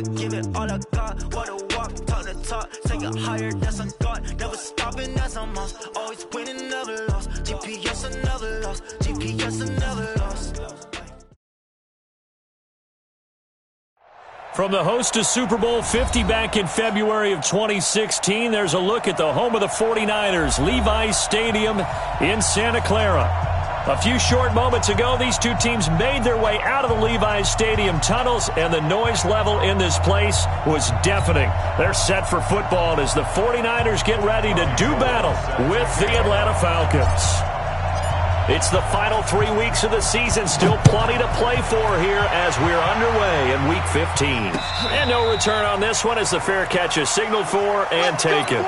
give it all I got. What a walk, talk the talk, take it higher, that's a God. Never stopping, that's a must. Always winning, never lost. GPS, I never lost. GPS, I never lost. From the host to Super Bowl 50 back in February of 2016, there's a look at the home of the 49ers, Levi's Stadium in Santa Clara. A few short moments ago, these two teams made their way out of the Levi's Stadium tunnels, and the noise level in this place was deafening. They're set for football as the 49ers get ready to do battle with the Atlanta Falcons. It's the final 3 weeks of the season. Still plenty to play for here as we're underway in Week 15. And no return on this one as the fair catch is signaled for and taken.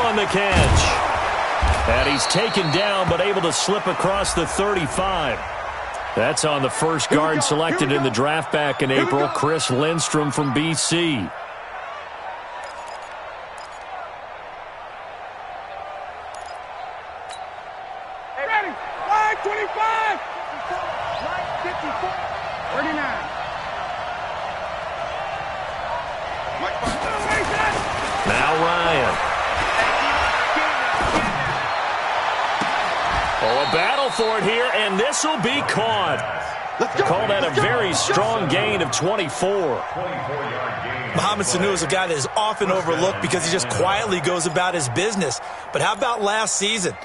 On the catch. And he's taken down but able to slip across the 35. That's on the first guard selected in the draft back in April, Chris Lindstrom from BC. Ready. Line 25. Line 54. 39. Now Ryan. Oh, a battle for it here, and this will be caught. Call that a very strong gain of 24. Mohamed Sanu is a guy that is often overlooked because he just quietly goes about his business. But how about last season?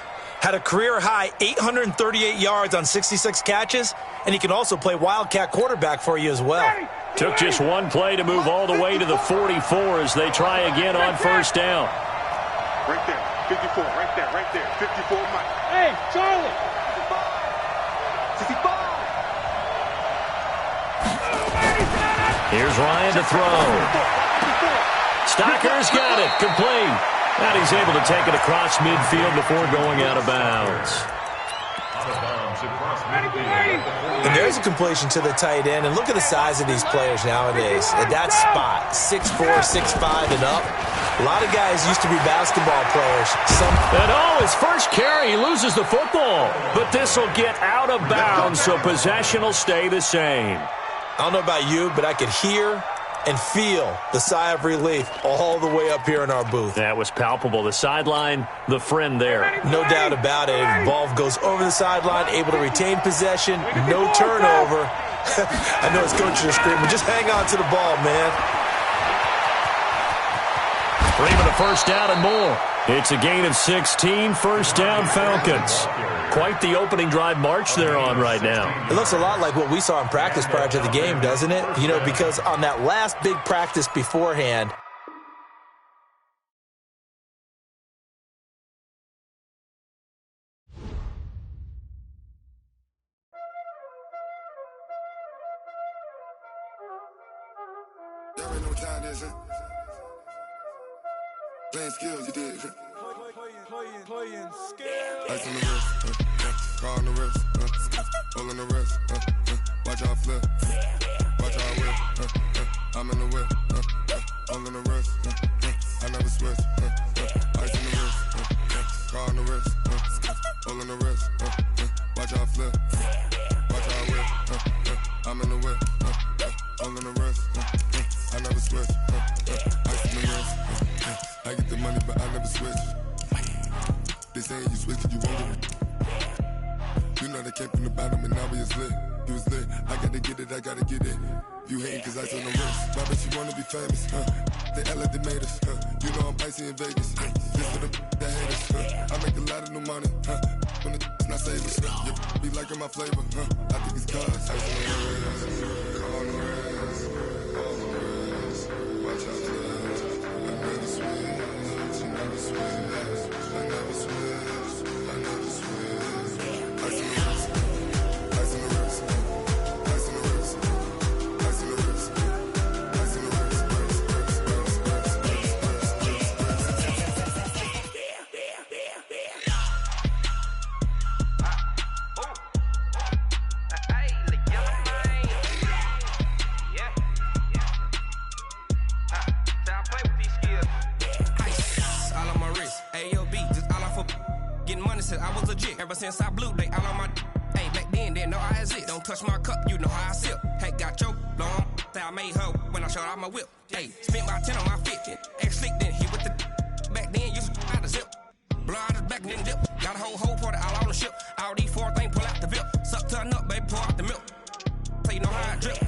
Had a career-high 838 yards on 66 catches, and he can also play Wildcat quarterback for you as well. Took just one play to move all the way to the 44 as they try again on first down. Right there, 54, right there, 54, Mike. Hey, Charlie. 65. Here's Ryan to throw. Stocker's got it, complete. And he's able to take it across midfield before going out of bounds. And there's a completion to the tight end. And look at the size of these players nowadays. At that spot, 6'4", 6'5", and up. A lot of guys used to be basketball players. And his first carry, he loses the football. But this will get out of bounds, so possession will stay the same. I don't know about you, but I could hear and feel the sigh of relief all the way up here in our booth. That was palpable. The sideline, the friend there. No doubt about it. The ball goes over the sideline, able to retain possession, no turnover. I know his coaches are screaming, just hang on to the ball, man. Freeman a first down and more. It's a gain of 16, first down Falcons. Quite the opening drive march they're on right now. It looks a lot like what we saw in practice prior to the game, doesn't it? You know, because on that last big practice beforehand, there ain't no time, is it? Playing skills, you did. Playing skills. Ice on the wrist, car on the wrist, hole in the wrist, watch out flip, watch out whip, I'm in the whip, hole in the wrist, I never switch, ice on the wrist, car on the wrist, hole in the wrist, watch out flip, watch out whip, I'm in the whip, hole in the wrist, I never switch, ice on the wrist, I get the money but I never switch. They saying you switch cause you want it. You know they came from the bottom and now we is lit. You was lit, I gotta get it, I gotta get it. You hating cause ice on the wrist. Why bet you wanna be famous, They act like they made us, You know I'm icy in Vegas, This for the that hate us, I make a lot of new money, When it's not savers, You be liking my flavor, I think it's cause ice on the wrist, on the wrist, on the wrist. Watch out for this, I never switch, I never switch. I never switch, I never switch. Ice on the wrist, ice on the wrist, ice on the wrist, ice on the wrist, ice on the wrist, money since I was legit. Ever since I blew, they all on my hey, back then, didn't know I exist. Don't touch my cup, you know how I sip. Hey, got your long, say I made her when I showed out my whip. Hey, spent my 10 on my 50. Ex-slick, then hit with the back then, used to out the zip. Blow out his back, then dip. Got a whole party all on the ship. All these 4 things, pull out the VIP. Suck to a nut, baby, pour out the milk. So you know how I drip.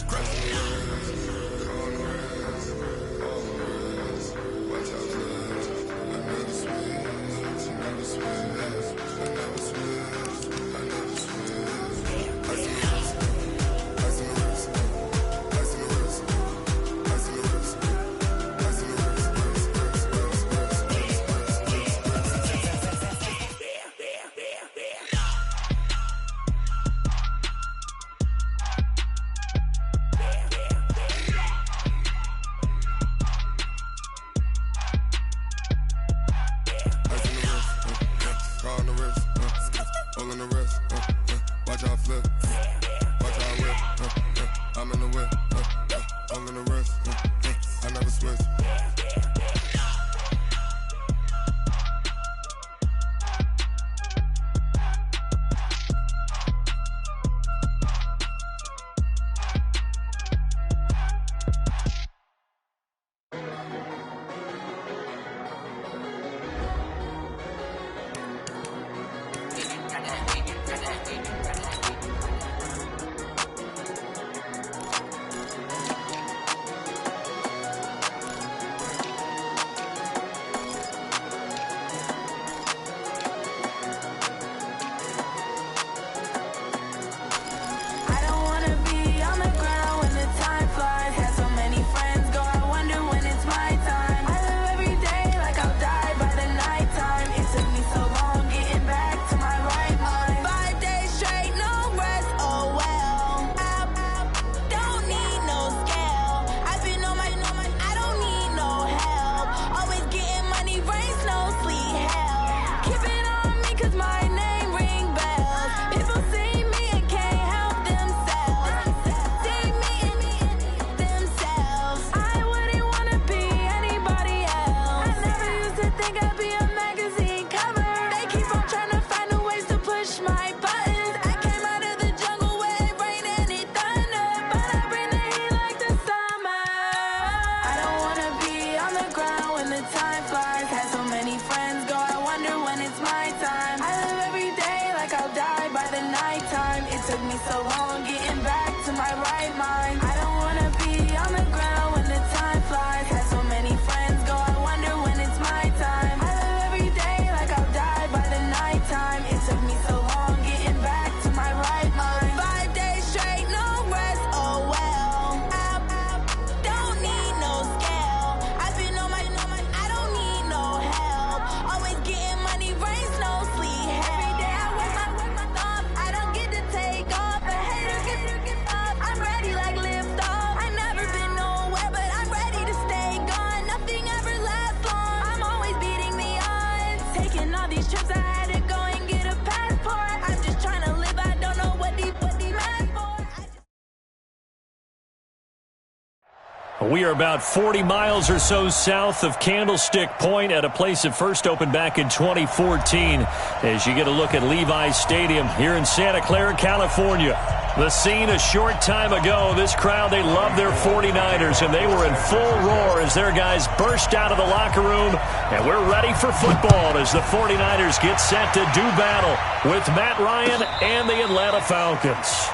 We are about 40 miles or so south of Candlestick Point at a place that first opened back in 2014 as you get a look at Levi's Stadium here in Santa Clara, California. The scene a short time ago, this crowd, they love their 49ers, and they were in full roar as their guys burst out of the locker room, and we're ready for football as the 49ers get set to do battle with Matt Ryan and the Atlanta Falcons.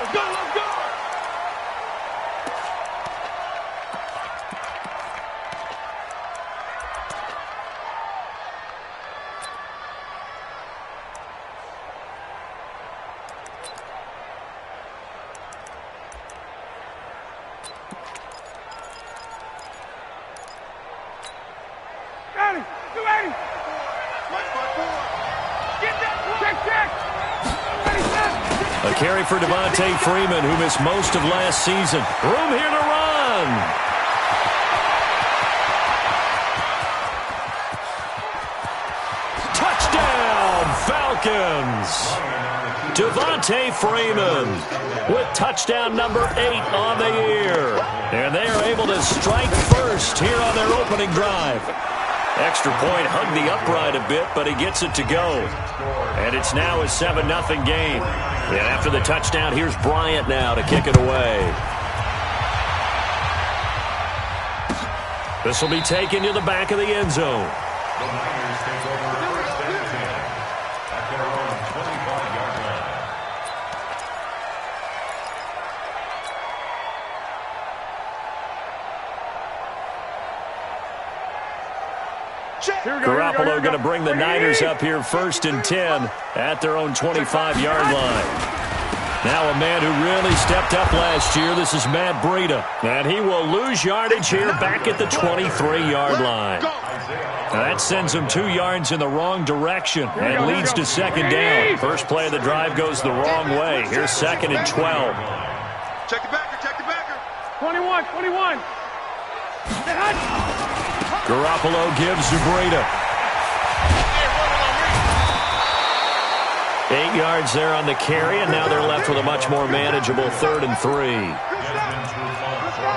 Let's go, let's go! A carry for Devontae Freeman, who missed most of last season. Room here to run. Touchdown, Falcons. Devontae Freeman with touchdown number 8 on the year. And they are able to strike first here on their opening drive. Extra point hugged the upright a bit, but he gets it to go. And it's now a 7-0 game. And after the touchdown, here's Bryant now to kick it away. This will be taken to the back of the end zone. The Niners take over first and 10 at their own 25-yard line. Garoppolo going to bring the Niners up here first and 10 at their own 25-yard line. Now a man who really stepped up last year. This is Matt Breida. And he will lose yardage here back at the 23-yard line. Now that sends him 2 yards in the wrong direction and leads to second down. First play of the drive goes the wrong way. Here's second and 12. Check the backer, check the backer. 21. Garoppolo gives to Breida. 8 yards there on the carry, and now they're left with a much more manageable 3rd and 3.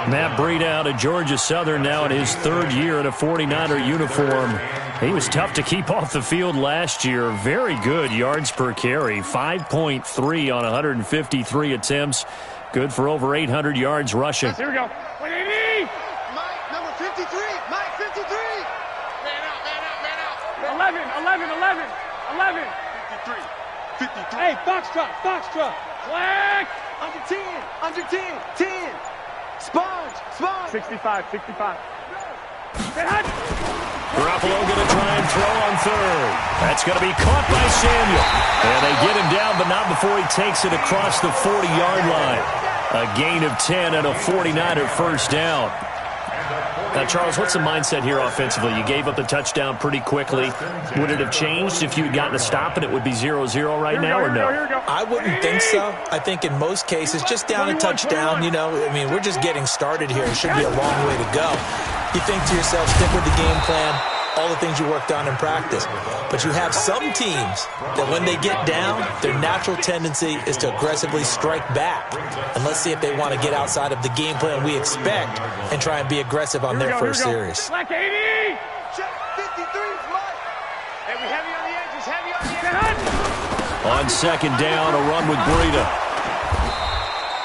Matt Breida out of Georgia Southern now in his 3rd year in a 49er uniform. He was tough to keep off the field last year. Very good yards per carry, 5.3 on 153 attempts. Good for over 800 yards rushing. Here we go. 180. Mike, number 53. Mike, 53. Man out. 11. 53. Hey, Foxtrot. Flag. Under 10. 10. Sponge. 65. Garoppolo going to try and throw on 3rd. That's going to be caught by Samuel. And they get him down, but not before he takes it across the 40-yard line. A gain of 10 and a 49er first down. Now, Charles, what's the mindset here offensively? You gave up the touchdown pretty quickly. Would it have changed if you had gotten a stop and it would be 0-0 right now, or no? I wouldn't think so. I think in most cases, just down a touchdown, we're just getting started here. It should be a long way to go. You think to yourself, stick with the game plan, all the things you worked on in practice. But you have some teams that when they get down, their natural tendency is to aggressively strike back. And let's see if they want to get outside of the game plan we expect and try and be aggressive on their first series. Black 80. Check 53. Mike. Hey, we heavy on the edges. On second down, a run with Breida.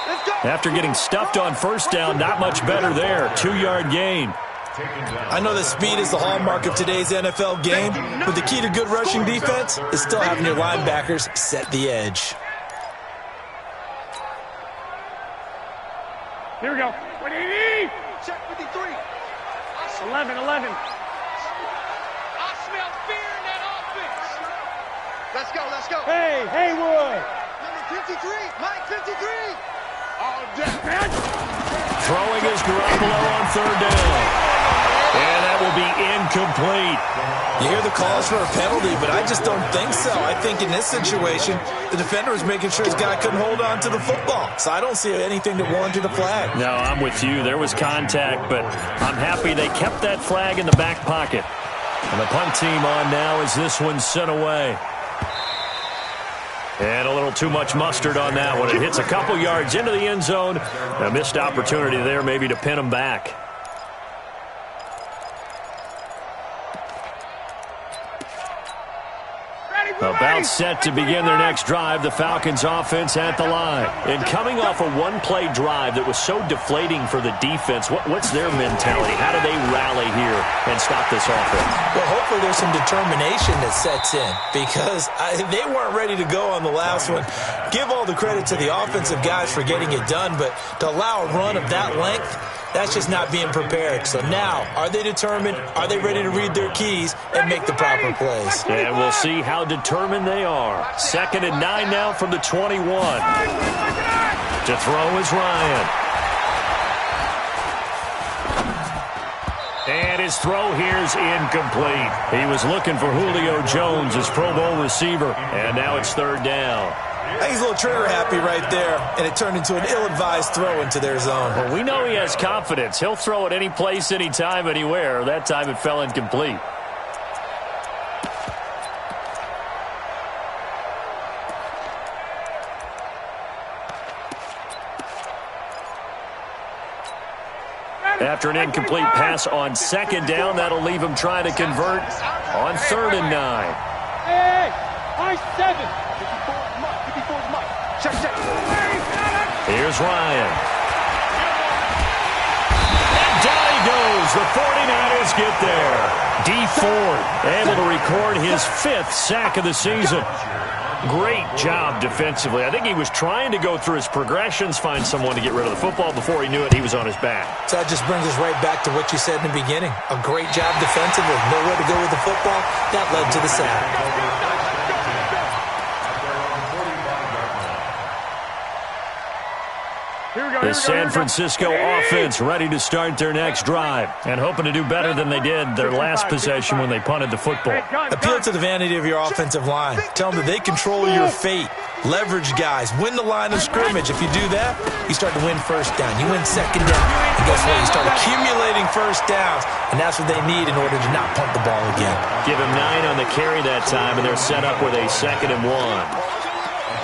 Let's go. After getting stuffed on first down, not much better there. 2-yard gain. I know that speed is the hallmark of today's NFL game, but the key to good rushing defense is still having your linebackers set the edge. Here we go. 180. Check 53. 11. I smell fear in that offense. Let's go. Hey, Haywood. Number 53. Mike, 53. All day, man. Throwing is Garoppolo on 3rd down. And that will be incomplete. You hear the calls for a penalty, but I just don't think so. I think in this situation, the defender was making sure his guy couldn't hold on to the football. So I don't see anything that warranted a flag. No, I'm with you. There was contact, but I'm happy they kept that flag in the back pocket. And the punt team on now as this one's sent away. And a little too much mustard on that one. It hits a couple yards into the end zone. A missed opportunity there maybe to pin them back. About set to begin their next drive, the Falcons offense at the line. And coming off a one-play drive that was so deflating for the defense, what's their mentality? How do they rally here and stop this offense? Well, hopefully there's some determination that sets in because they weren't ready to go on the last one. Give all the credit to the offensive guys for getting it done, but to allow a run of that length, that's just not being prepared. So now, are they determined? Are they ready to read their keys and make the proper plays? And we'll see how determined they are. 2nd and 9 now from the 21. To throw is Ryan. And his throw here is incomplete. He was looking for Julio Jones, his Pro Bowl receiver. And now it's 3rd down. I think he's a little trigger happy right there, and it turned into an ill-advised throw into their zone. Well, we know he has confidence. He'll throw it any place, anytime, anywhere. That time it fell incomplete. After an incomplete pass on second down, that'll leave him trying to convert on 3rd and 9. Hey, I-7. 54's Mike. 54's Mike. Check. Here's Ryan. And down he goes. The 49ers get there. D Ford able to record his 5th sack of the season. Great job defensively. I think he was trying to go through his progressions, find someone to get rid of the football. Before he knew it, he was on his back. So that just brings us right back to what you said in the beginning. A great job defensively. Nowhere to go with the football. That led to the sack. The San Francisco offense ready to start their next drive and hoping to do better than they did their last possession when they punted the football. Appeal to the vanity of your offensive line. Tell them that they control your fate. Leverage guys. Win the line of scrimmage. If you do that, you start to win first down. You win second down. And guess what? You start accumulating first downs, and that's what they need in order to not punt the ball again. Give him 9 on the carry that time, and they're set up with a 2nd and 1.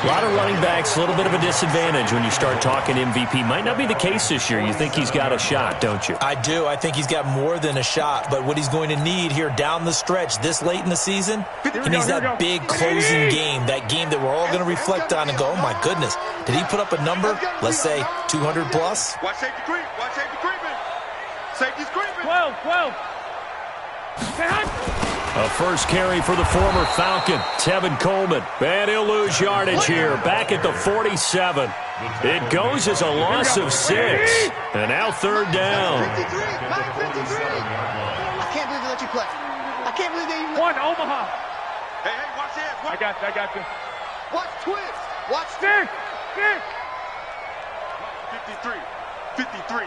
A lot of running backs, a little bit of a disadvantage when you start talking MVP. Might not be the case this year. You think he's got a shot, don't you? I do. I think he's got more than a shot. But what he's going to need here down the stretch this late in the season, he needs that big closing game, that game that we're all going to reflect on and go, oh, my goodness, did he put up a number, let's say, 200 plus? Watch safety creep. Watch safety creeping. Safety's creeping. 12. A first carry for the former Falcon, Tevin Coleman. And he'll lose yardage here, back at the 47. It goes as a loss of 6. And now 3rd down. 53. Mike 53. I can't believe they let you play. I can't believe they even... 1, Omaha. Hey, watch this. I got you. Watch twist. Watch Stick. 53.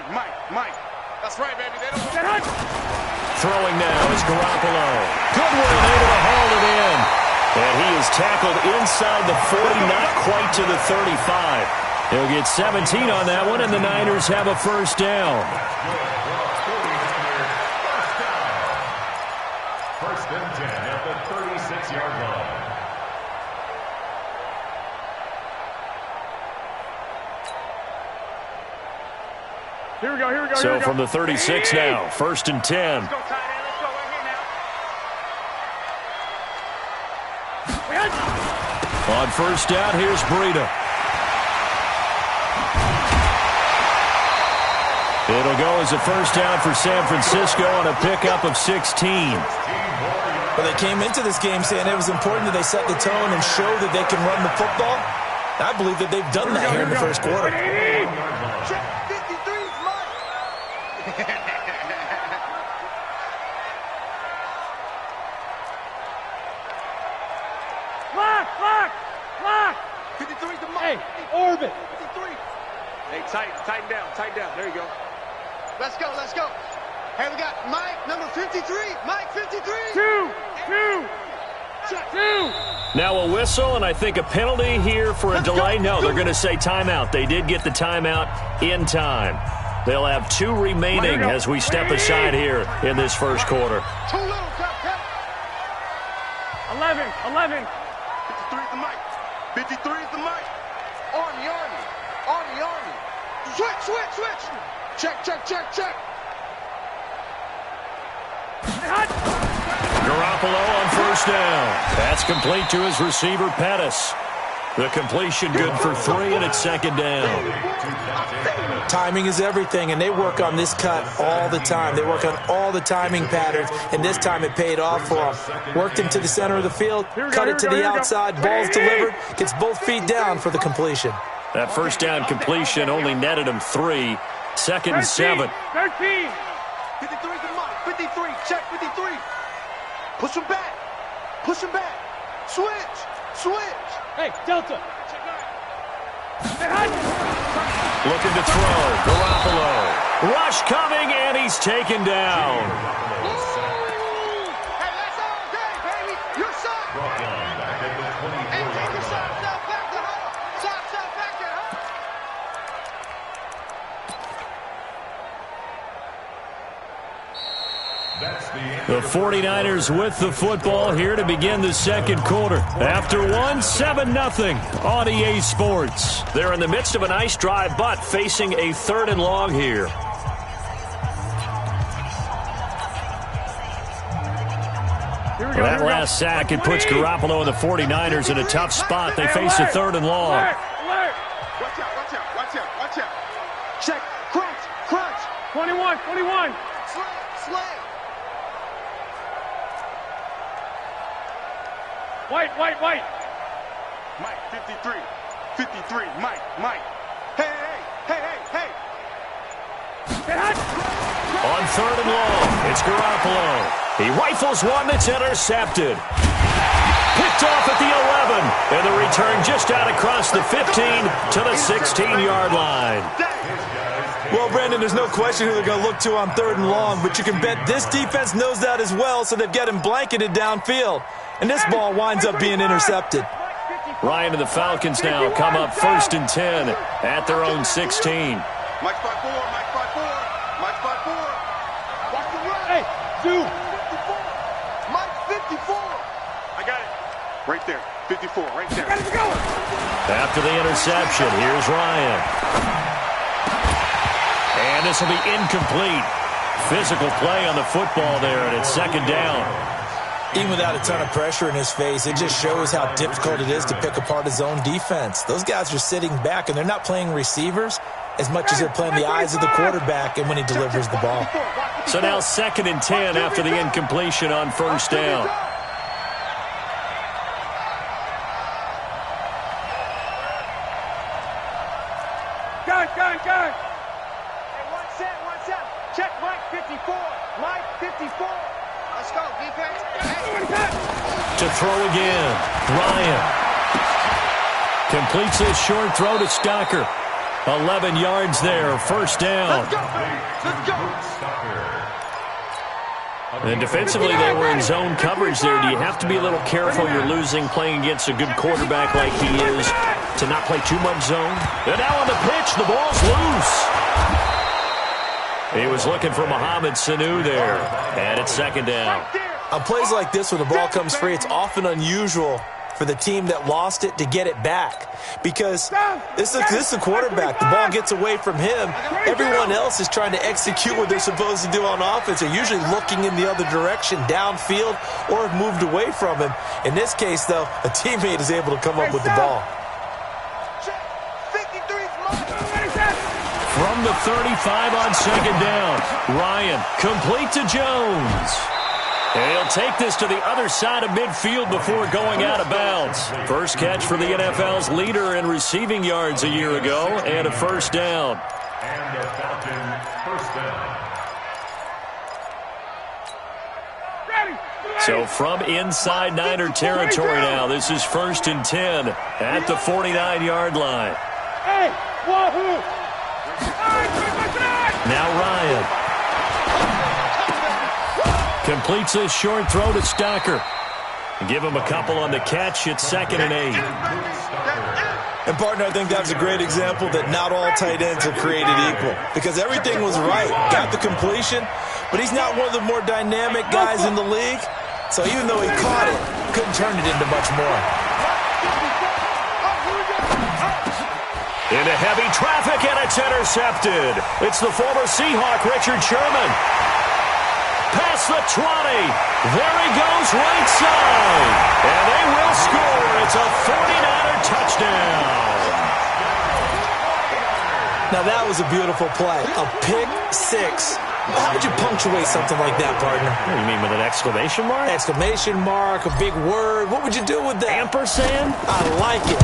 Mike. That's right, baby. They don't... Throwing now is Garoppolo. Goodwin able to haul it in. And he is tackled inside the 40, not quite to the 35. He'll get 17 on that one, and the Niners have a first down. First and 10 at the 36-yard line. Here we go. So from the 36 now, 1st and 10. Let's go, tight end. Let's go right here now. On first down, here's Breida. It'll go as a first down for San Francisco on a pickup of 16. Well, they came into this game saying it was important that they set the tone and show that they can run the football. I believe that they've done that here in the first quarter. Lock. 53's the Mike. Hey, orbit. 53. Hey, tighten down. There you go. Let's go. Hey, we got Mike, number 53. Mike, 53. 2. Now a whistle, and I think a penalty here for a delay. No, they're going to say timeout. They did get the timeout in time. They'll have 2 remaining as we step aside here in this first quarter. 2 little, Cap. 11. 53's the Mike. 53's the Mike. Army. Switch. Check. Garoppolo on first down. That's complete to his receiver, Pettis. The completion good for 3, and it's 2nd down. Timing is everything, and they work on this cut all the time. They work on all the timing patterns, and this time it paid off for them. Worked into the center of the field, cut it to the outside, ball's delivered, gets both feet down for the completion. That first down completion only netted him 3. 2nd and 7. 13. 53's the Mike. 53. Check 53. Push him back. Switch. Hey, Delta. Looking to throw. Garoppolo. Rush coming, and he's taken down. Hey, that's all day, baby. You're shot. And take your shot back to home. Shot back to home. The 49ers with the football here to begin the second quarter. After 7-0 on EA Sports. They're in the midst of a nice drive, but facing a 3rd and long here. Well, that last sack, it puts Garoppolo and the 49ers in a tough spot. They face a 3rd and long. Watch out. Check. Crunch. 21. Slay. White. Mike, 53, Mike. Hey. On 3rd and long, it's Garoppolo. He rifles one that's intercepted. Picked off at the 11, and the return just out across the 15 to the 16-yard line. Well, Brandon, there's no question who they're going to look to on 3rd and long, but you can bet this defense knows that as well, so they've got him blanketed downfield. And this ball winds up being intercepted. Ryan and the Falcons now come up 1st and 10 at their own 16. Mike 5-4. Watch the run. Hey, dude. 54. Mike 54. I got it. Right there. 54, right there. Let's go. After the interception, here's Ryan. And this will be incomplete. Physical play on the football there, and it's 2nd down. Even without a ton of pressure in his face, it just shows how difficult it is to pick apart his own defense. Those guys are sitting back, and they're not playing receivers as much as they're playing the eyes of the quarterback and when he delivers the ball. So now 2nd and 10 after the incompletion on 1st down. Gun. Hey, one set. Check Mike 54. Mike 54. Let's go, defense. To throw again, Ryan. Completes his short throw to Stocker. 11 yards there, 1st down. Let's go. And defensively, they were in zone coverage there. Do you have to be a little careful? You're losing playing against a good quarterback like he is to not play too much zone. And now on the pitch, the ball's loose. He was looking for Mohamed Sanu there. And it's 2nd down. On plays like this, when the ball comes free, it's often unusual for the team that lost it to get it back. Because this is a quarterback. The ball gets away from him. Everyone else is trying to execute what they're supposed to do on offense. They're usually looking in the other direction, downfield, or have moved away from him. In this case, though, a teammate is able to come up with the ball. From the 35 on 2nd down, Ryan complete to Jones. And he'll take this to the other side of midfield before going out of bounds. First catch for the NFL's leader in receiving yards a year ago, and a 1st down. And the Falcons 1st down. So from inside Niner territory now, this is 1st and 10 at the 49-yard line. Hey, wahoo! Now Ryan. Completes his short throw to Stocker. Give him a couple on the catch. It's 2nd and 8. And, partner, I think that's a great example that not all tight ends are created equal. Because everything was right. Got the completion, but he's not one of the more dynamic guys in the league. So even though he caught it, couldn't turn it into much more. Into heavy traffic, and it's intercepted. It's the former Seahawk, Richard Sherman. Past the 20. There he goes right side. And they will score. It's a 49er touchdown. Now that was a beautiful play. A pick six. How would you punctuate something like that, partner? What do you mean, with an exclamation mark? Exclamation mark, a big word. What would you do with that? Ampersand? I like it.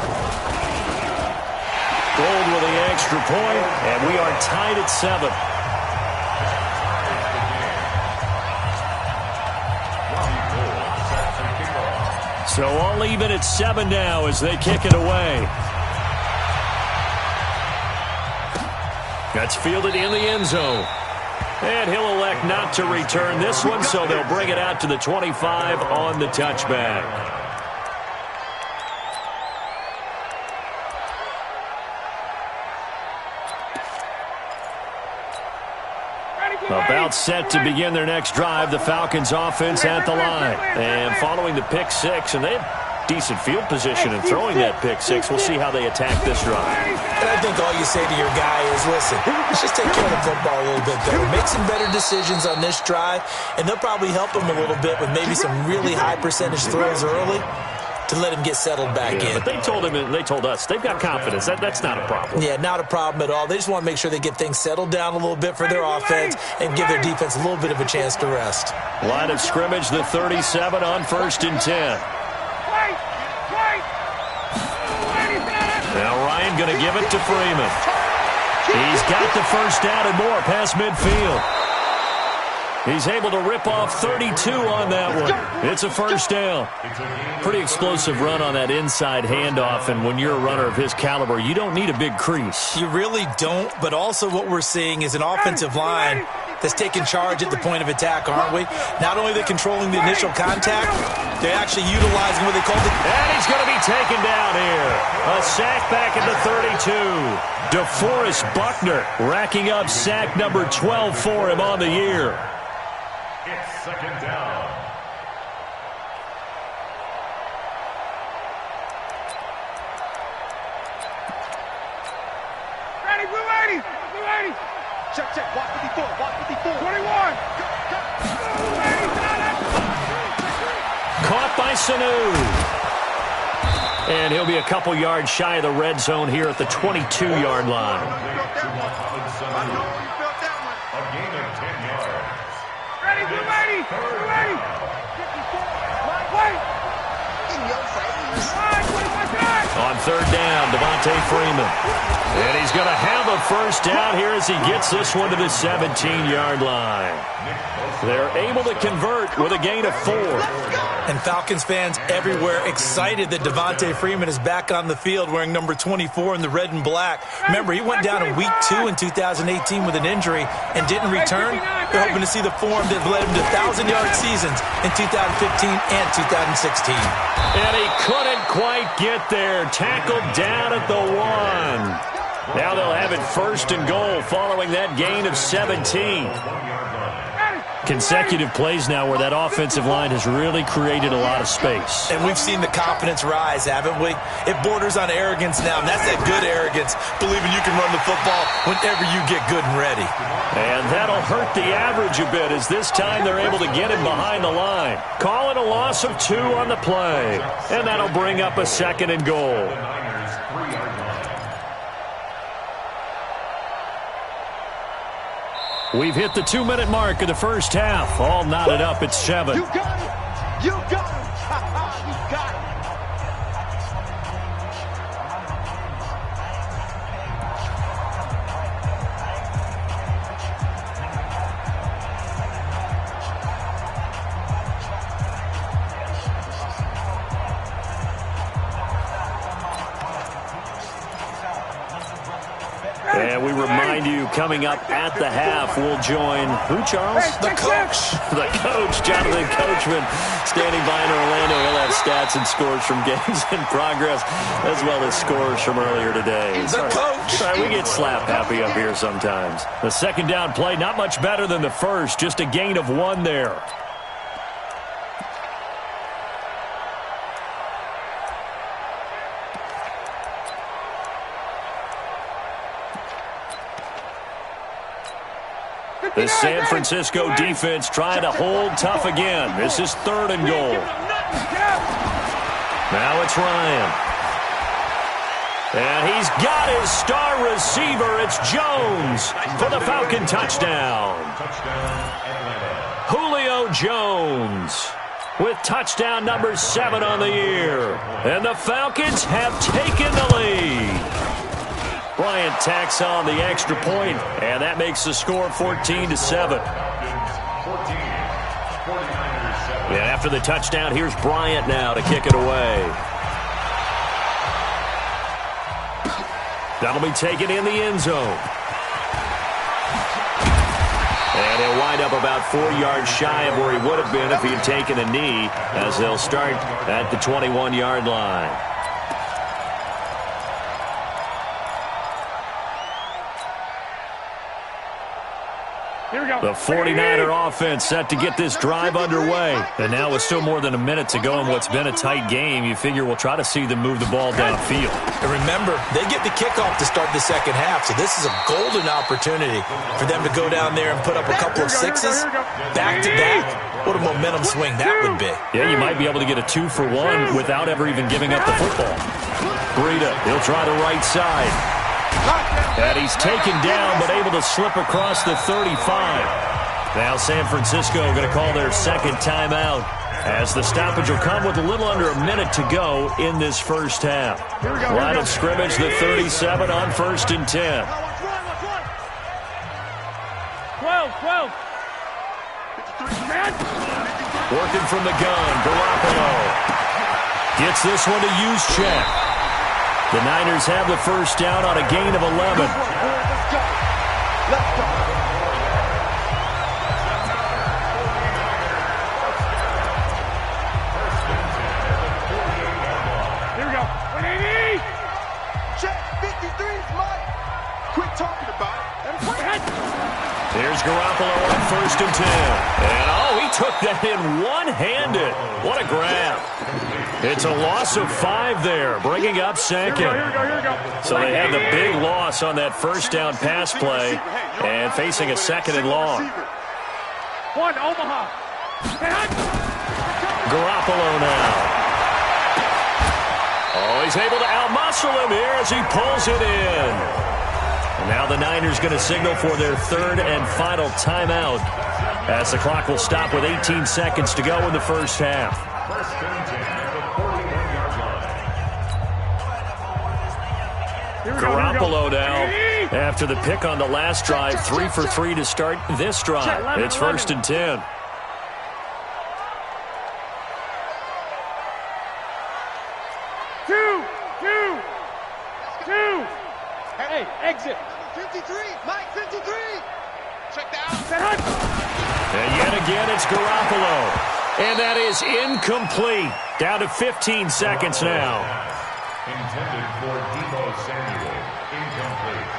Gold with the extra point, and we are tied at 7. So all even at 7 now as they kick it away. That's fielded in the end zone. And he'll elect not to return this one, so they'll bring it out to the 25 on the touchback. About set to begin their next drive, the Falcons offense at the line. And following the pick six, and they've decent field position in throwing that pick six. We'll see how they attack this drive. And I think all you say to your guy is, listen, let's just take care of the football a little bit better. Make some better decisions on this drive, and they'll probably help him a little bit with maybe some really high percentage throws early to let him get settled back in. But they told us they've got confidence. That's not a problem. Yeah, not a problem at all. They just want to make sure they get things settled down a little bit for their offense and give their defense a little bit of a chance to rest. Line of scrimmage, the 37 on 1st and 10. Now Ryan going to give it to Freeman. He's got the first down and more past midfield. He's able to rip off 32 on that one. It's a first down. Pretty explosive run on that inside handoff, and when you're a runner of his caliber, you don't need a big crease. You really don't, but also what we're seeing is an offensive line that's taking charge at the point of attack, aren't we? Not only are they controlling the initial contact, they're actually utilizing what they call the... And he's going to be taken down here. A sack back at the 32. DeForest Buckner racking up sack number 12 for him on the year. It's 2nd down. Ready, we're ready. Check, watch 54, watch 54. 21. Caught by Sanu. And he'll be a couple yards shy of the red zone here at the 22-yard line. A gain of 10 yards. Ready, we're ready. 54. In your face. On 3rd down, Devontae Freeman. And he's going to have a first down here as he gets this one to the 17-yard line. They're able to convert with a gain of 4. And Falcons fans everywhere excited that Devontae Freeman is back on the field wearing number 24 in the red and black. Remember, he went down in week 2 in 2018 with an injury and didn't return. They're hoping to see the form that led him to 1,000-yard seasons in 2015 and 2016. And he couldn't quite get there. Tackled down at the 1. Now they'll have it 1st and goal following that gain of 17. Consecutive plays now where that offensive line has really created a lot of space. And we've seen the confidence rise, haven't we? It borders on arrogance now, and that's that good arrogance, believing you can run the football whenever you get good and ready. And that'll hurt the average a bit as this time they're able to get him behind the line. Call it a loss of 2 on the play. And that'll bring up a 2nd and goal. We've hit the 2-minute mark of the first half. All knotted up at 7. You got it. You got it. You got it. And we remind you, coming up at the half, we'll join who, Charles? The coach. The coach, Jonathan Coachman, standing by in Orlando. He'll have stats and scores from games in progress, as well as scores from earlier today. The coach. Sorry, we get slap happy up here sometimes. The 2nd down play, not much better than the first, just a gain of 1 there. The San Francisco defense trying to hold tough again. This is 3rd and goal. Now it's Ryan. And he's got his star receiver. It's Jones for the Falcon touchdown. Julio Jones with touchdown number 7 on the year. And the Falcons have taken the lead. Bryant tacks on the extra point, and that makes the score 14-7. And after the touchdown, here's Bryant now to kick it away. That'll be taken in the end zone. And he'll wind up about 4 yards shy of where he would have been if he had taken a knee, as they'll start at the 21-yard line. The 49er offense set to get this drive underway. And now with still more than a minute to go in what's been a tight game, you figure we'll try to see them move the ball downfield. And remember, they get the kickoff to start the second half, so this is a golden opportunity for them to go down there and put up a couple of sixes back-to-back. What a momentum swing that would be. Yeah, you might be able to get a 2-for-1 without ever even giving up the football. Breida, he'll try the right side. And he's taken down, but able to slip across the 35. Now San Francisco going to call their second timeout, as the stoppage will come with a little under a minute to go in this first half. Line of scrimmage, the 37 on 1st and 10. 12. Working from the gun, Garoppolo gets this one to Juszczyk. The Niners have the first down on a gain of 11. Let's go. Here we go. 180. Check 53's Mike. Quit talking about it. Here's Garoppolo on 1st and 10. And, he took that in one-handed. What a grab. It's a loss of 5 there, bringing up second. Here we go. So they had the big loss on that first down pass play and facing a 2nd and long. 1, Omaha. Garoppolo now. He's able to outmuscle him here as he pulls it in. And now the Niners going to signal for their 3rd and final timeout, as the clock will stop with 18 seconds to go in the first half. Garoppolo now, after the pick on the last drive, 3 for 3 to start this drive. It's 1st and 10. Two. Hey, exit. 53, Mike, 53. Check that out. And yet again, it's Garoppolo. And that is incomplete. Down to 15 seconds now. Intended for Deebo Samuel. Incomplete.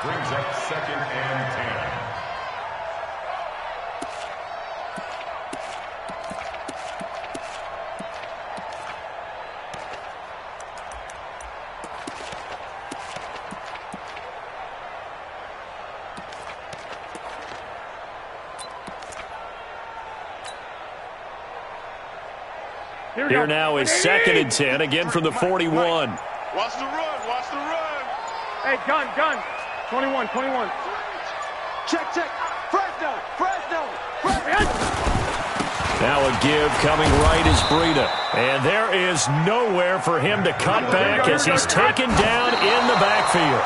Brings up 2nd and 10. Here now is 2nd and 10, again from the 41. Watch the run. Hey, gun. 21. Check. Fresno. Now a give coming right is Breida. And there is nowhere for him to cut back as he's taken down in the backfield.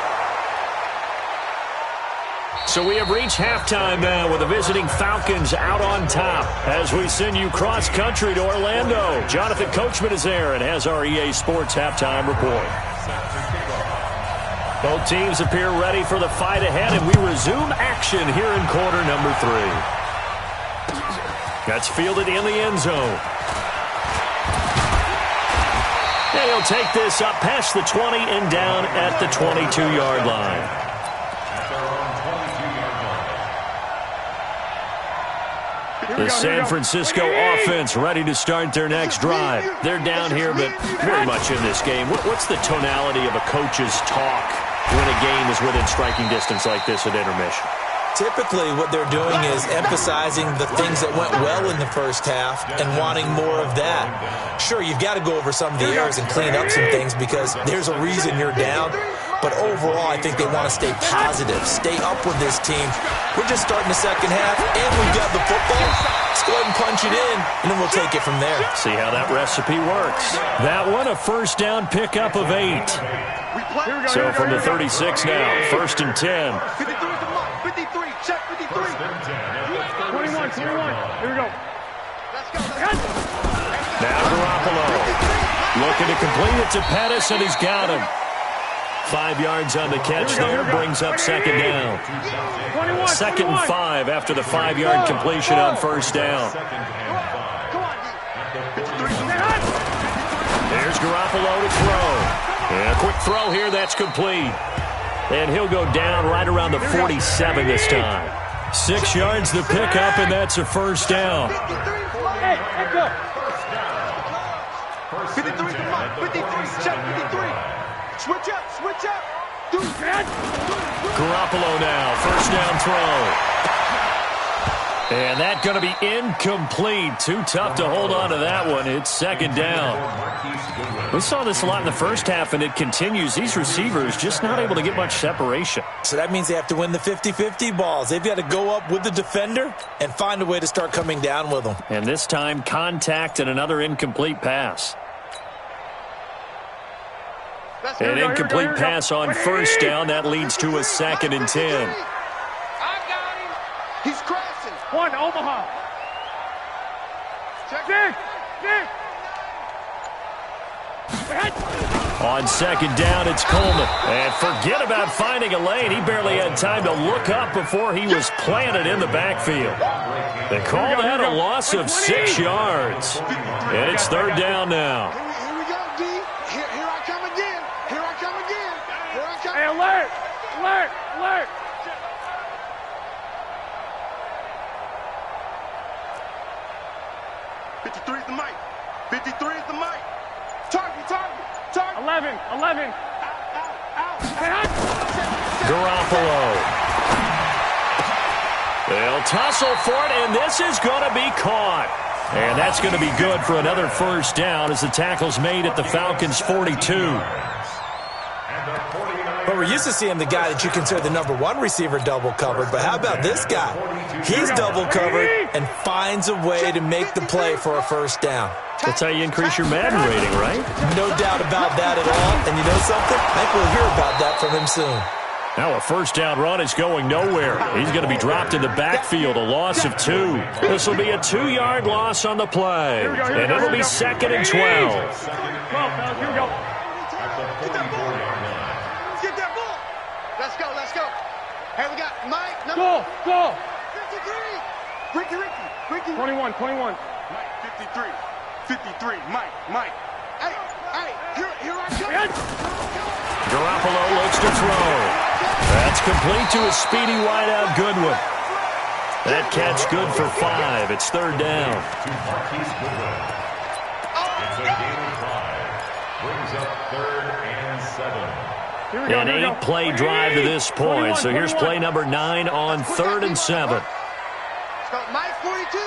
So we have reached halftime now with the visiting Falcons out on top as we send you cross-country to Orlando. Jonathan Coachman is there and has our EA Sports halftime report. Both teams appear ready for the fight ahead, and we resume action here in quarter number 3. That's fielded in the end zone. And he'll take this up past the 20 and down at the 22-yard line. The San Francisco offense ready to start their next drive. They're down here, but very much in this game. What's the tonality of a coach's talk when a game is within striking distance like this at intermission? Typically, what they're doing is emphasizing the things that went well in the first half and wanting more of that. Sure, you've got to go over some of the errors and clean up some things because there's a reason you're down. But overall, I think they want to stay positive, stay up with this team. We're just starting the second half, and we've got the football. Let's go ahead and punch it in, and then we'll take it from there. See how that recipe works. That one, a first down pickup of 8. So from the 36 now, 1st and 10. 53, check 53. 21. Here we go. Let's go. Now Garoppolo looking to complete it to Pettis, and he's got him. 5 yards on the catch there, brings up 2nd down. 2nd and 5 after the 5-yard completion on first down. There's Garoppolo to throw. And a quick throw here, that's complete. And he'll go down right around the 47 this time. 6 yards the pickup, and that's a first down. Hey, let's go. 53 to Mike. 53. Check 53. Switch up. Switch up. Garoppolo now. First down throw. And that's going to be incomplete. Too tough to hold on to that one. It's second down. We saw this a lot in the first half, and it continues. These receivers just not able to get much separation. So that means they have to win the 50-50 balls. They've got to go up with the defender and find a way to start coming down with them. And this time, contact and another incomplete pass. An incomplete pass on first down. That leads to a 2nd and 10. I got him. He's crashing. 1, Omaha. Check. 6. On second down, it's Coleman. And forget about finding a lane. He barely had time to look up before he was planted in the backfield. They call that a loss of 6 yards. And it's third down now. Here we go, D. Here I come again. Here I come again. Here I come. Hey, alert. Alert. Alert. 53 is the mic. 53 is the mic. Target. 11. Garoppolo. They'll tussle for it, and this is going to be caught. And that's going to be good for another first down as the tackle's made at the Falcons' 42. But we're used to seeing the guy that you consider the number 1 receiver double covered. But how about this guy? He's double covered and finds a way to make the play for a first down. That's how you increase your Madden rating, right? No doubt about that at all. And you know something? I think we'll hear about that from him soon. Now a first down run is going nowhere. He's going to be dropped in the backfield, a loss of 2. This will be a 2-yard loss on the play. And it'll be 2nd and 12. 12, fellas. Here we go. Get that ball. Let's go. Hey, we got Mike. Number Go. 53. Ricky. 21. Mike, 53. Mike. Hey, here I come. Garoppolo looks to throw. That's complete to a speedy wideout Goodwin. That catch good for 5. It's third down. It's a gain of 5. Brings up 3rd and 7. An 8-play drive to this point. So here's play number 9 on 3rd and 7. Let's go. Mike 42.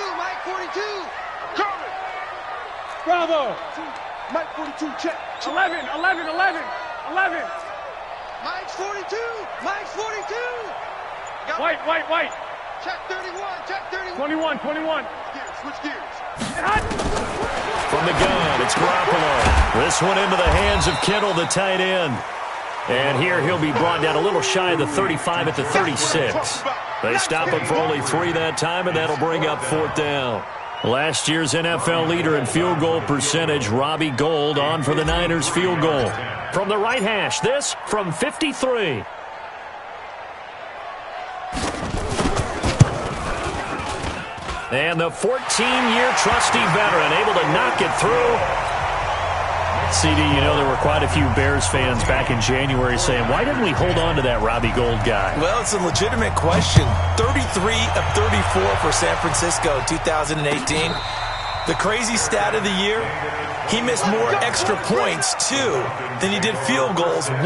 Cover. Bravo. Mike 42. Check. 11. Mike's 42. Got White. Check 31. 21. Switch gears. From the gun, it's Garoppolo. This one into the hands of Kittle, the tight end. And here he'll be brought down a little shy of the 35 at the 36. They stop him for only 3 that time, and that'll bring up 4th down. Last year's NFL leader in field goal percentage, Robbie Gould, on for the Niners field goal. From the right hash, this from 53. And the 14-year trusty veteran able to knock it through. CD, you know there were quite a few Bears fans back in January saying, why didn't we hold on to that Robbie Gould guy? Well, it's a legitimate question. 33 of 34 for San Francisco 2018. The crazy stat of the year, he missed more extra points, 2, than he did field goals, 1,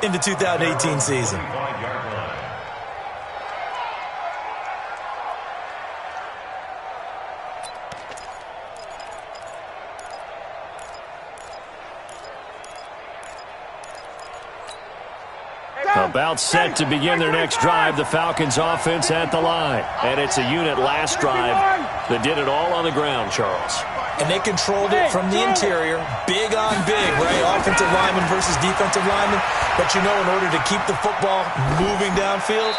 in the 2018 season. About set to begin their next drive, the Falcons offense at the line. And it's a unit last drive that did it all on the ground, Charles. And they controlled it from the interior, big on big, right? Offensive lineman versus defensive lineman. But you know, in order to keep the football moving downfield,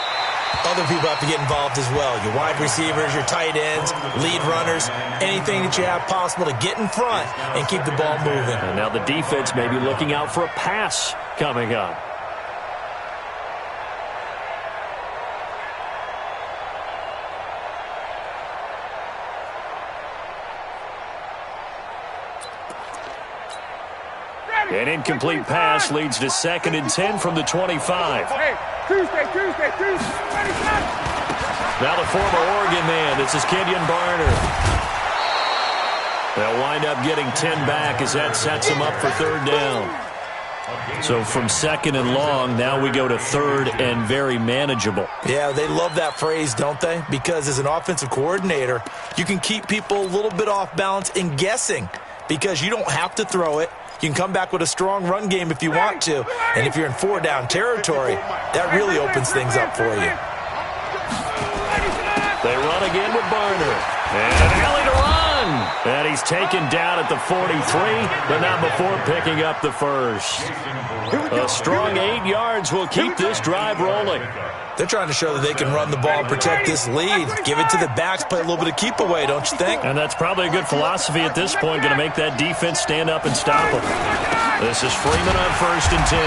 other people have to get involved as well. Your wide receivers, your tight ends, lead runners, anything that you have possible to get in front and keep the ball moving. And now the defense may be looking out for a pass coming up. An incomplete pass leads to 2nd and 10 from the 25. Hey, Tuesday. Ready, set. Now the former Oregon man. This is Kenyon Barner. They'll wind up getting 10 back as that sets them up for third down. So from second and long, now we go to third and very manageable. Yeah, they love that phrase, don't they? Because as an offensive coordinator, you can keep people a little bit off balance and guessing because you don't have to throw it. You can come back with a strong run game if you want to. And if you're in 4-down territory, that really opens things up for you. They run again with Barner. And an alley to run. And he's taken down at the 43, but not before picking up the first. A strong 8 yards will keep this drive rolling. They're trying to show that they can run the ball and protect this lead. Give it to the backs, play a little bit of keep away, don't you think? And that's probably a good philosophy at this point, going to make that defense stand up and stop them. This is Freeman on 1st and 10.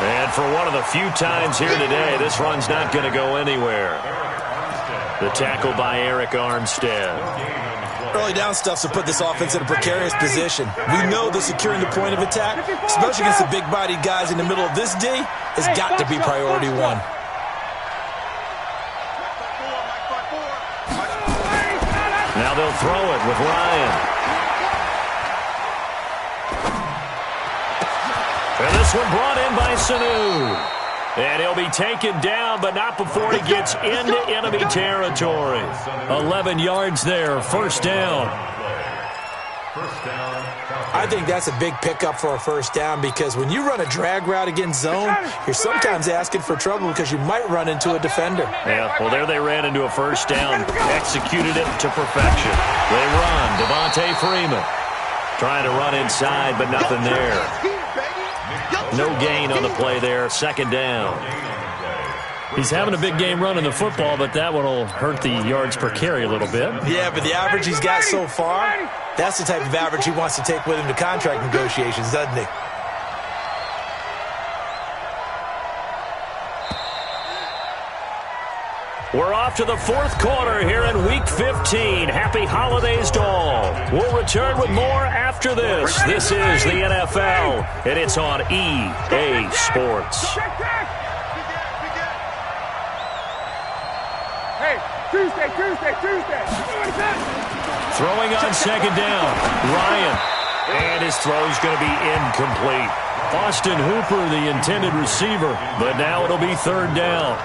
And for one of the few times here today, this run's not going to go anywhere. The tackle by Eric Armstead. Early down stuff's to put this offense in a precarious position. We know that securing the point of attack, especially against the big-bodied guys in the middle of this D, has got to be priority one. Now they'll throw it with Ryan. And this one brought in by Sanu. And he'll be taken down, but not before he gets into enemy territory. 11 yards there, first down. I think that's a big pickup for a first down because when you run a drag route against zone, you're sometimes asking for trouble because you might run into a defender. Yeah, well, there they ran into a first down, executed it to perfection. They run, Devontae Freeman. Trying to run inside, but nothing there. No gain on the play there, second down. He's having a big game running the football, but that one will hurt the yards per carry a little bit. Yeah, but the average he's got so far, that's the type of average he wants to take with him to contract negotiations, doesn't he? We're off to the fourth quarter here in Week 15. Happy holidays to all. We'll return with more after this. This is the NFL, and it's on EA Sports. Hey, Tuesday. Throwing on second down, Ryan. And his throw's going to be incomplete. Austin Hooper, the intended receiver, but now it'll be third down.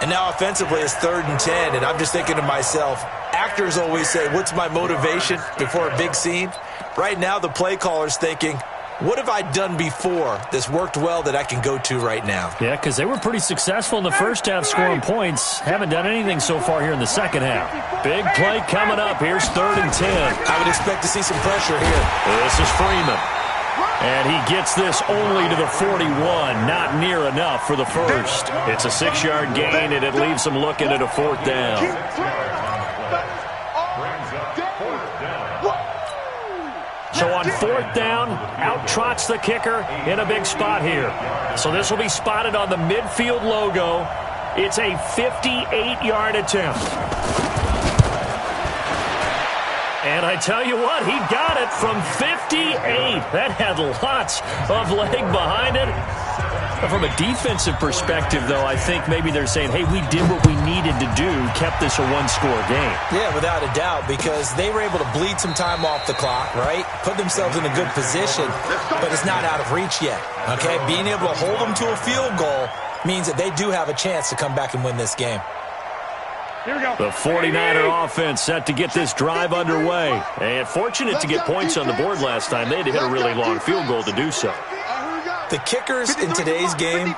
And now offensively it's 3rd and 10, and I'm just thinking to myself, actors always say, what's my motivation before a big scene? Right now the play caller's thinking, what have I done before that's worked well that I can go to right now? Yeah, because they were pretty successful in the first half scoring points. Haven't done anything so far here in the second half. Big play coming up. Here's 3rd and 10. I would expect to see some pressure here. This is Freeman. And he gets this only to the 41, not near enough for the first. It's a 6-yard gain, and it leaves them looking at a 4th down. So on 4th down, out trots the kicker in a big spot here. So this will be spotted on the midfield logo. It's a 58-yard attempt. And I tell you what, he got it from 58. That had lots of leg behind it. From a defensive perspective, though, I think maybe they're saying, hey, we did what we needed to do, kept this a one-score game. Yeah, without a doubt, because they were able to bleed some time off the clock, right? Put themselves in a good position, but it's not out of reach yet, okay? Being able to hold them to a field goal means that they do have a chance to come back and win this game. The 49er offense set to get this drive underway. And fortunate to get points on the board last time. They had to hit a really long field goal to do so. The kickers in today's game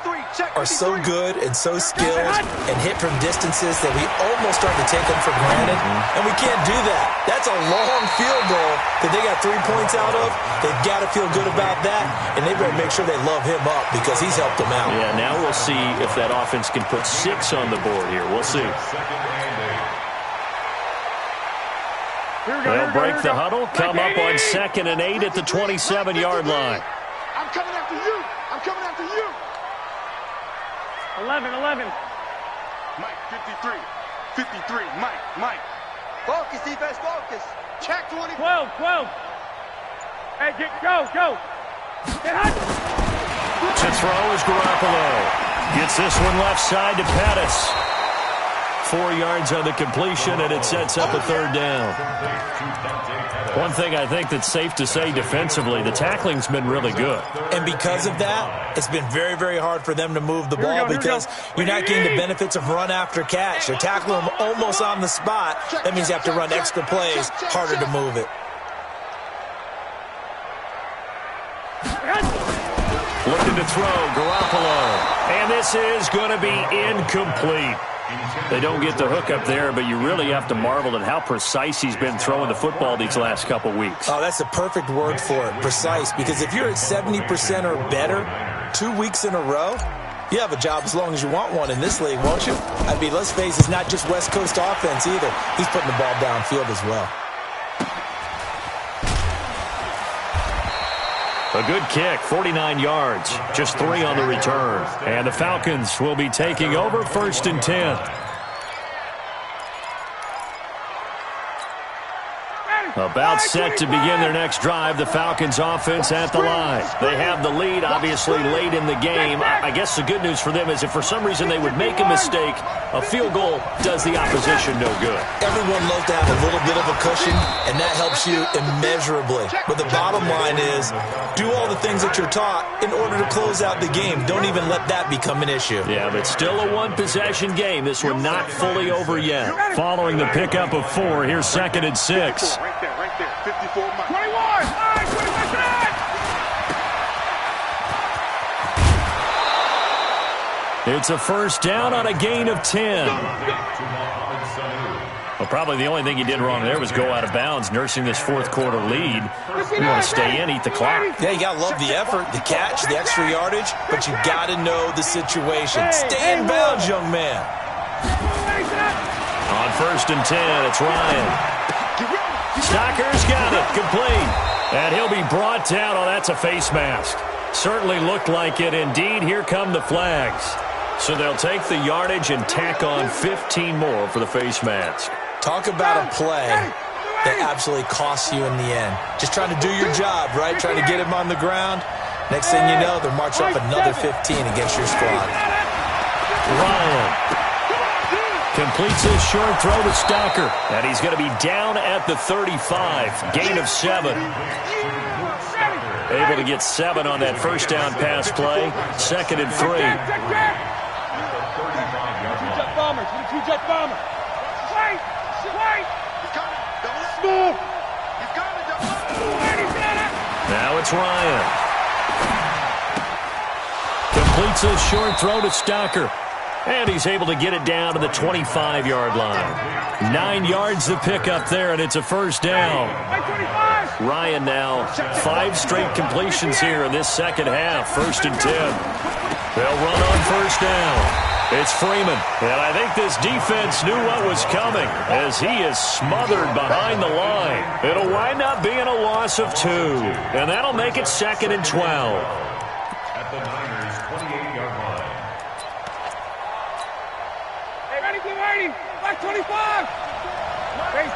are so good and so skilled and hit from distances that we almost start to take them for granted. And we can't do that. That's a long field goal that they got 3 points out of. They've got to feel good about that, and they better make sure they love him up because he's helped them out. Yeah, now we'll see if that offense can put 6 on the board here. We'll see. They'll break the huddle, come up on 2nd and 8 at the 27-yard line. I'm coming after you. I'm coming after you. 11. Mike, 53. 53. Mike. Focus, defense, focus. Check 20. 12. Hey, go. Get hot. To throw is Garoppolo. Gets this one left side to Pettis. 4 yards on the completion, and it sets up a third down. One thing I think that's safe to say defensively, the tackling's been really good. And because of that, it's been very, very hard for them to move the ball because you're not getting the benefits of run after catch. You're tackling them almost on the spot. That means you have to run extra plays, harder to move it. Looking to throw, Garoppolo. And this is going to be incomplete. They don't get the hook up there, but you really have to marvel at how precise he's been throwing the football these last couple weeks. Oh, that's a perfect word for it, precise, because if you're at 70% or better 2 weeks in a row, you have a job as long as you want one in this league, won't you? I mean, let's face it, it's not just West Coast offense either. He's putting the ball downfield as well. A good kick, 49 yards, just 3 on the return. And the Falcons will be taking over 1st and 10. About set to begin their next drive, the Falcons offense at the line. They have the lead, obviously, late in the game. I guess the good news for them is if for some reason they would make a mistake, a field goal does the opposition no good. Everyone loves to have a little bit of a cushion, and that helps you immeasurably. But the bottom line is, do all the things that you're taught in order to close out the game. Don't even let that become an issue. Yeah, but still a one-possession game. This one not fully over yet. Following the pickup of 4, here's 2nd and 6. Right there, 54 miles. 21! All right, 25 It's a first down on a gain of 10. Well, probably the only thing he did wrong there was go out of bounds, nursing this 4th quarter lead. You want to stay in, eat the clock. Yeah, you got to love the effort, the catch, the extra yardage, but you got to know the situation. Stay in bounds, young man. On 1st and 10, it's Ryan. Stocker's got it, complete. And he'll be brought down. Oh, that's a face mask. Certainly looked like it. Indeed, here come the flags. So they'll take the yardage and tack on 15 more for the face mask. Talk about a play that absolutely costs you in the end. Just trying to do your job, right? Trying to get him on the ground. Next thing you know, they're marching up another 15 against your squad. Ryan completes his short throw to Stocker. And he's going to be down at the 35. Gain of 7. Able to get 7 on that first down pass play. 2nd and 3. Two-jet bombers. Two-jet bomber. Wait. Smooth. Now it's Ryan. Completes his short throw to Stocker. And he's able to get it down to the 25-yard line. 9 yards to pick up there, and it's a first down. Ryan now 5 straight completions here in this second half. 1st and 10. They'll run on first down. It's Freeman. And I think this defense knew what was coming as he is smothered behind the line. It'll wind up being a loss of 2. And that'll make it 2nd and 12. At the Niners' 28-yard line. Waiting. Back 25. Face.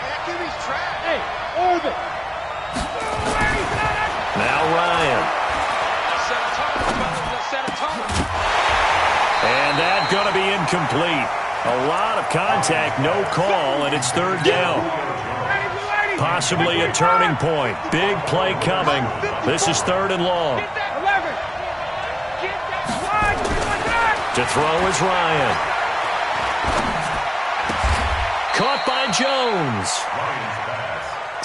That QB's trash. Hey, orbit. Now Ryan. And that's going to be incomplete. A lot of contact, no call, and it's 3rd down. Possibly a turning point. Big play coming. This is 3rd and long. 11. To throw is Ryan. Caught by Jones.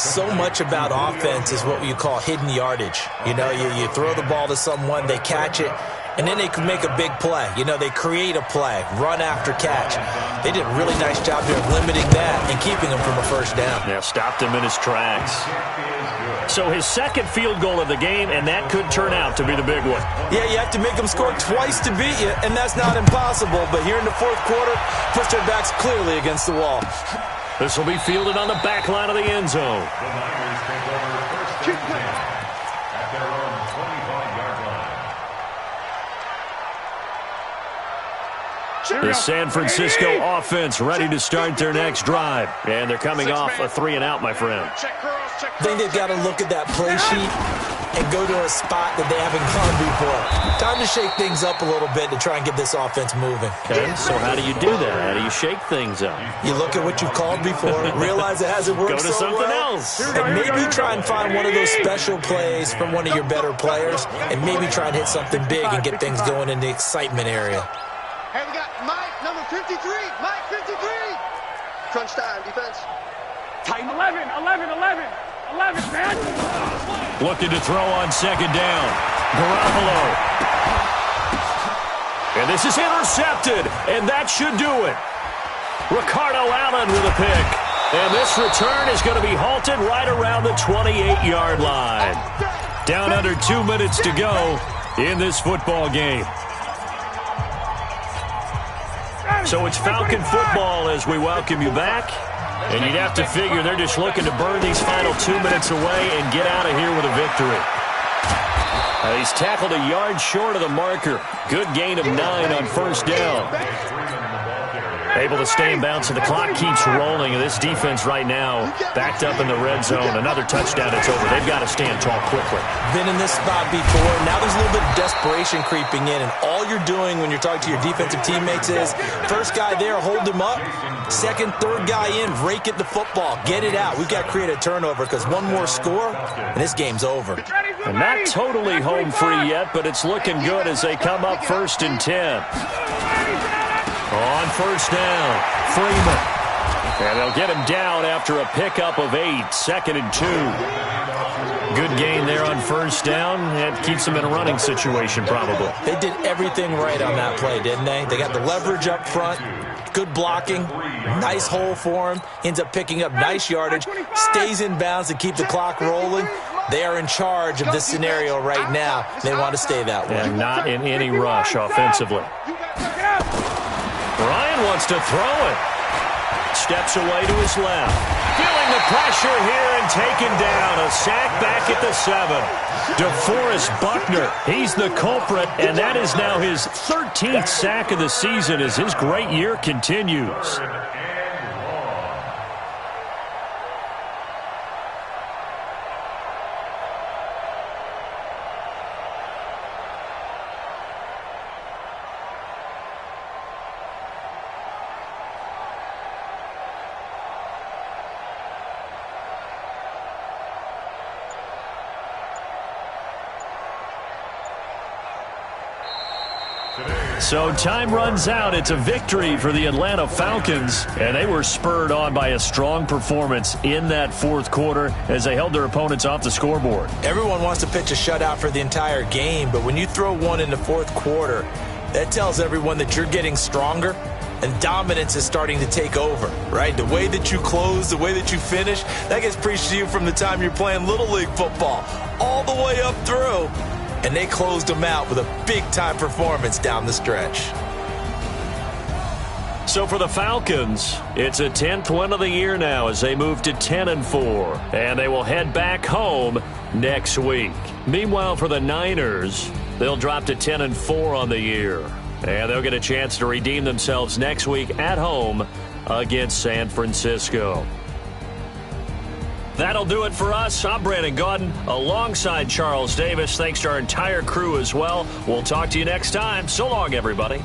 So much about offense is what you call hidden yardage. You know, you throw the ball to someone, they catch it, and then they can make a big play. You know, they create a play, run after catch. They did a really nice job there of limiting that and keeping him from a first down. Yeah, stopped him in his tracks. So his 2nd field goal of the game, and that could turn out to be the big one. Yeah, you have to make them score twice to beat you, and that's not impossible. But here in the 4th quarter, push their backs clearly against the wall. This will be fielded on the back line of the end zone. The Niners take over 1st and 10 at their own 25-yard line. The San Francisco offense ready to start their next drive. And they're coming off a 3-and-out, my friend. I think they've got to look at that play sheet and go to a spot that they haven't gone before. Time to shake things up a little bit to try and get this offense moving. Okay, so how do you do that? How do you shake things up? You look at what you've called before, realize it hasn't worked Go to so something well, else. and maybe try and find one of those special plays from one of your better players, and maybe try and hit something big and get things going in the excitement area. Hey, we got Mike, number 53. Mike, 53. Crunch time, defense. Tighten 11, man. Looking to throw on second down. Garoppolo. And this is intercepted, and that should do it. Ricardo Allen with a pick. And this return is going to be halted right around the 28-yard line. Down under 2 minutes to go in this football game. So it's Falcon football as we welcome you back. And you'd have to figure they're just looking to burn these final 2 minutes away and get out of here with a victory. He's tackled a yard short of the marker. Good gain of 9 on first down. Able to stay in bounds, so the clock keeps rolling. And this defense right now backed up in the red zone. Another touchdown, it's over. They've got to stand tall quickly. Been in this spot before. Now there's a little bit of desperation creeping in, and all you're doing when you're talking to your defensive teammates is first guy there, hold him up. Second, third guy in, rake it the football. Get it out. We've got to create a turnover because one more score, and this game's over. And not totally home free yet, but it's looking good as they come up 1st and 10. On first down, Freeman. And they'll get him down after a pickup of 8, 2nd and 2. Good gain there on first down. It keeps them in a running situation probably. They did everything right on that play, didn't they? They got the leverage up front, good blocking, nice hole for him, ends up picking up nice yardage, stays in bounds to keep the clock rolling. They are in charge of this scenario right now. They want to stay that way. And not in any rush offensively. Ryan wants to throw it. Steps away to his left. Feeling the pressure here and taken down. A sack back at the 7. DeForest Buckner, he's the culprit, and that is now his 13th sack of the season as his great year continues. So time runs out. It's a victory for the Atlanta Falcons, and they were spurred on by a strong performance in that fourth quarter as they held their opponents off the scoreboard. Everyone wants to pitch a shutout for the entire game, but when you throw one in the fourth quarter, that tells everyone that you're getting stronger and dominance is starting to take over, right? The way that you close, the way that you finish, that gets preached to you from the time you're playing Little League football all the way up through. And they closed them out with a big-time performance down the stretch. So for the Falcons, it's a 10th win of the year now as they move to 10-4. And they will head back home next week. Meanwhile, for the Niners, they'll drop to 10-4 on the year. And they'll get a chance to redeem themselves next week at home against San Francisco. That'll do it for us. I'm Brandon Gaudin alongside Charles Davis. Thanks to our entire crew as well. We'll talk to you next time. So long, everybody.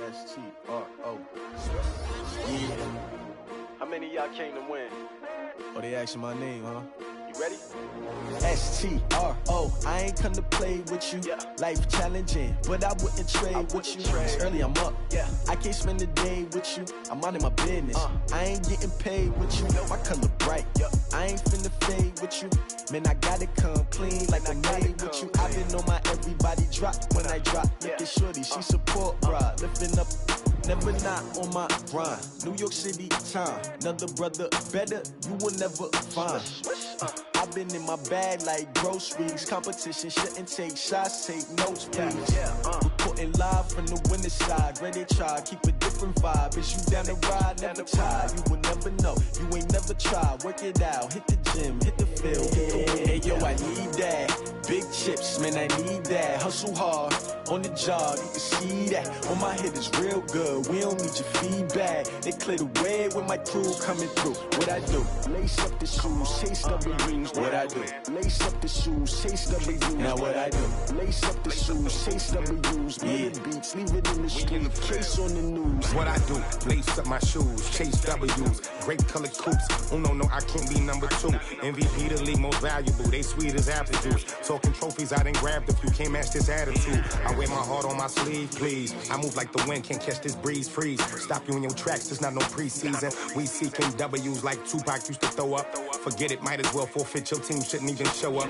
S-T-R-O. Yeah. How many of y'all came to win? Oh, they asking my name, huh? You STRO, I ain't come to play with you. Life challenging, but I wouldn't trade with you. It's early, I'm up. I can't spend the day with you. I'm minding my business. I ain't getting paid with you. My color bright. I ain't finna fade with you. Man, I gotta come clean like I made with you. I've been on my everybody drop when I drop. Look at shorty, she support ride. Lifting up, never not on my grind. New York City time, another brother better, you will never find. I've been in my bag like groceries. Competition shouldn't take shots, take notes, please. Reporting live from the winning side. Ready to try, keep a different vibe. Is you down the ride, never tired. You will never know, you ain't never tried. Work it out, hit the gym, hit the field. Hey yo, I need that. Big chips, man, I need that. Hustle hard, on the job, you can see that. On my head is real good, we don't need your feedback. They clear the way with my crew coming through. What I do? Lace up the shoes, chase W's. What I do? Lace up the shoes, chase W's. Now what I do? Lace up the shoes, chase W's. Yeah, beats, leave it in the street, case on the news. What I do? Lace up my shoes, chase W's. Grape colored coops. Oh no, I can't be number 2. MVP the league most valuable. They sweet as apple juice. Talking trophies, I didn't grab the few. Can't match this attitude. I wear my heart on my sleeve, please. I move like the wind, can't catch this breeze, freeze. Stop you in your tracks, there's not no preseason. We seeking W's like Tupac used to throw up. Forget it, might as well forfeit, your team shouldn't even show up.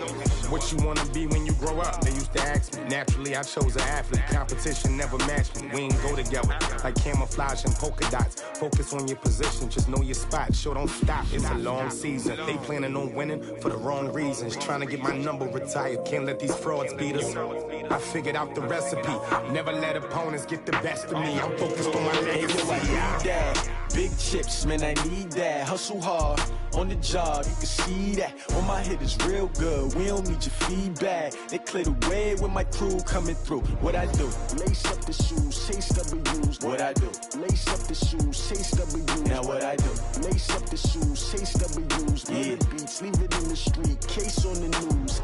What you wanna be when you grow up? They used to ask me. Naturally, I chose an athlete. Competition never matched me. We ain't go together. Like camouflage and polka dots. Focus on your position, just know your spot. Show don't stop, it's a long season. They planning on winning for the wrong reasons. Trying to get my number retired, can't let these frauds beat us. I figured out the recipe. Never let opponents get the best of me. I'm focused on my legacy. Big chips, man, I need that. Hustle hard, on the job, you can see that. On my head is real good, we don't need your feedback. They clear the way with my crew coming through. What I do? Lace up the shoes, chase W's. What I do? Lace up the shoes, chase W's. Now what I do? Lace up the shoes, chase W's. Yeah, beats, leave it in the street, case on the news.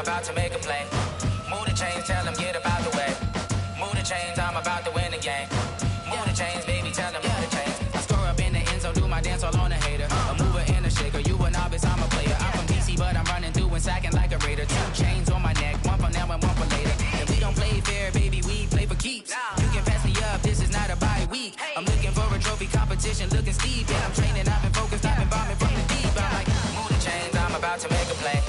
About to make a play. Move the chains, tell them get about the way. Move the chains, I'm about to win the game. Move the chains, baby, tell them move the chains. I score up in the end zone, do my dance all on a hater. A mover and a shaker, you a novice, I'm a player. I'm from DC, but I'm running through and sacking like a raider. 2 chains on my neck, one for now and one for later. If we don't play fair, baby, we play for keeps. You can pass me up, this is not a bye week. I'm looking for a trophy competition, looking steep. Yeah, I'm training, I've been focused, I've been bombing from the deep. I'm like, move the chains, I'm about to make a play.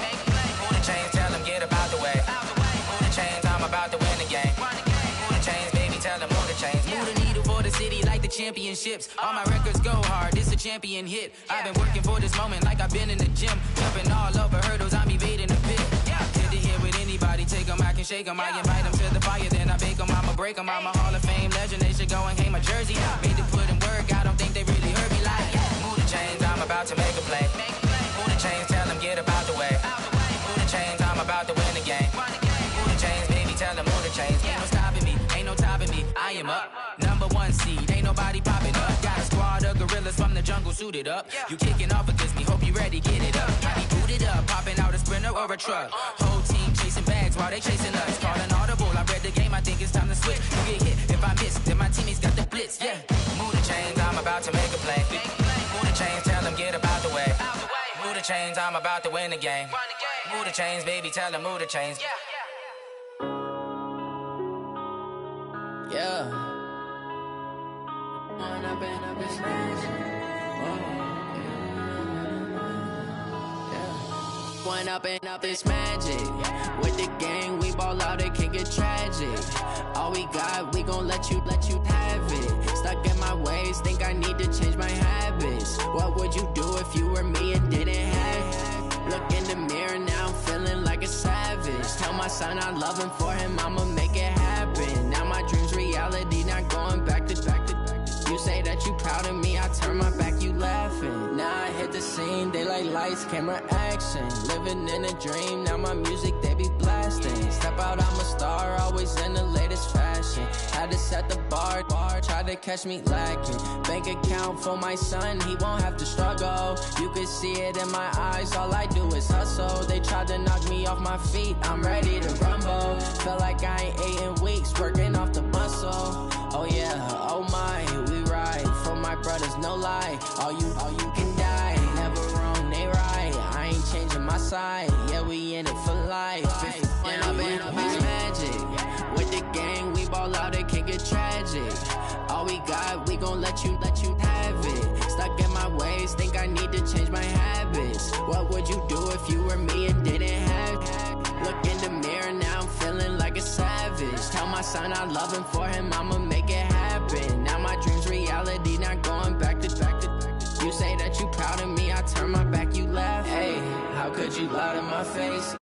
Move the chains, tell them get about the way. Move the chains, I'm about to win the game. Move the chains, baby, tell them move the chains. Move the needle for the city like the championships. All my records go hard, this a champion hit. I've been working for this moment like I've been in the gym. Jumping all over hurdles, I'm evading the pit. Hit to hit with anybody, take them, I can shake them. I invite them to the fire, then I bake them, I'ma break them. I'm a Hall of Fame legend, they should go and hang my jersey. Made to put in work, I don't think they really heard me like. Move the chains, I'm about to make a play. Move the chains, tell them get about the way. Move the chains, I'm about to win the game. Move the chains, baby, tell them move the chains. Ain't no stopping me, ain't no topping me. I am up, #1 seed, ain't nobody popping up. Got a squad of gorillas from the jungle suited up. You kicking off against me, hope you ready, get it up. I be booted up, popping out a sprinter or a truck. Whole team chasing bags while they chasing us. Calling audible, I read the game, I think it's time to switch. You get hit, if I miss, then my teammates got the blitz, yeah. Move the chains, I'm about to make a play. Move the chains, tell them get about the way. Move the chains, I'm about to win the game. Move the chains, baby, tell them move the chains. Yeah. One up and up is magic. With the gang, we ball out, it can get tragic. All we got, we gon' let you have it. Stuck in my ways, think I need to change my habits. What would you do if you were me and didn't have it? Look in the mirror, now I'm feeling like a savage. Tell my son I love him, for him I'ma make it happen. Now my dream's reality, not going back to. You say that you proud of me, I turn my back, you laughing. Now I hit the scene, they like lights, camera, action. Living in a dream, now my music, they be blasting. Step out, I'm a star, always in the latest fashion. Had to set the bar, try to catch me lacking. Bank account for my son, he won't have to struggle. You can see it in my eyes, all I do is hustle. They tried to knock me off my feet, I'm ready to rumble. Feel like I ain't ate in weeks, working off the muscle. Oh yeah, oh my, we ride for my brothers, no lie. All you can die, never wrong, they right. I ain't changing my side, yeah, we in it for life. And I've been magic with the gang, we ball out, it can get tragic. All we got, we gon' let you have it. Stuck in my ways, think I need to change my habits. What would you do if you were me and didn't have it? Look in the mirror, now I'm feeling like a savage. Tell my son I love him, for him I'ma make it happen. Now my dream's reality, not going back to. You say that you proud of me, I turn my back, you laugh. Hey, how could you lie to my face?